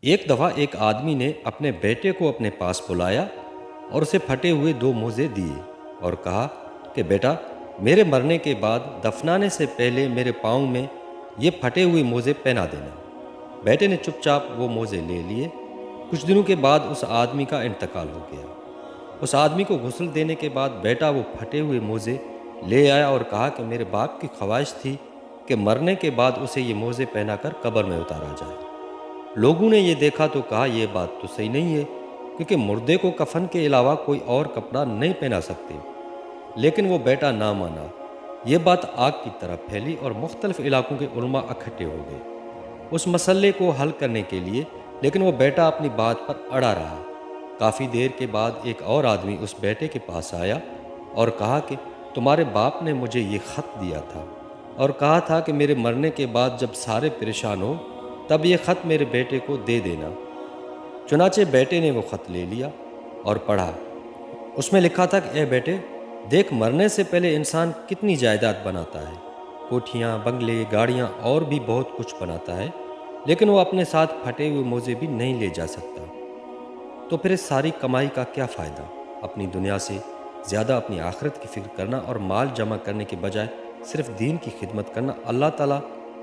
ایک دفعہ ایک آدمی نے اپنے بیٹے کو اپنے پاس بلایا اور اسے پھٹے ہوئے 2 موزے دیے اور کہا کہ بیٹا، میرے مرنے کے بعد دفنانے سے پہلے میرے پاؤں میں یہ پھٹے ہوئے موزے پہنا دینا۔ بیٹے نے چپ چاپ وہ موزے لے لیے۔ کچھ دنوں کے بعد اس آدمی کا انتقال ہو گیا۔ اس آدمی کو غسل دینے کے بعد بیٹا وہ پھٹے ہوئے موزے لے آیا اور کہا کہ میرے باپ کی خواہش تھی کہ مرنے کے بعد اسے یہ موزے پہنا کر قبر میں اتارا جائے۔ لوگوں نے یہ دیکھا تو کہا یہ بات تو صحیح نہیں ہے، کیونکہ مردے کو کفن کے علاوہ کوئی اور کپڑا نہیں پہنا سکتے۔ لیکن وہ بیٹا نہ مانا۔ یہ بات آگ کی طرح پھیلی اور مختلف علاقوں کے علماء اکٹھے ہو گئے اس مسئلے کو حل کرنے کے لیے، لیکن وہ بیٹا اپنی بات پر اڑا رہا۔ کافی دیر کے بعد ایک اور آدمی اس بیٹے کے پاس آیا اور کہا کہ تمہارے باپ نے مجھے یہ خط دیا تھا اور کہا تھا کہ میرے مرنے کے بعد جب سارے پریشان ہو تب یہ خط میرے بیٹے کو دے دینا۔ چنانچہ بیٹے نے وہ خط لے لیا اور پڑھا۔ اس میں لکھا تھا کہ اے بیٹے، دیکھ، مرنے سے پہلے انسان کتنی جائیداد بناتا ہے، کوٹھیاں، بنگلے، گاڑیاں اور بھی بہت کچھ بناتا ہے، لیکن وہ اپنے ساتھ پھٹے ہوئے موزے بھی نہیں لے جا سکتا۔ تو پھر اس ساری کمائی کا کیا فائدہ؟ اپنی دنیا سے زیادہ اپنی آخرت کی فکر کرنا اور مال جمع کرنے کے بجائے صرف دین کی خدمت کرنا۔ اللہ تعالیٰ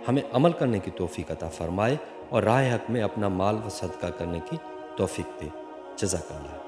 ہمیں عمل کرنے کی توفیق عطا فرمائے اور راہ حق میں اپنا مال و صدقہ کرنے کی توفیق دے۔ جزاک اللہ۔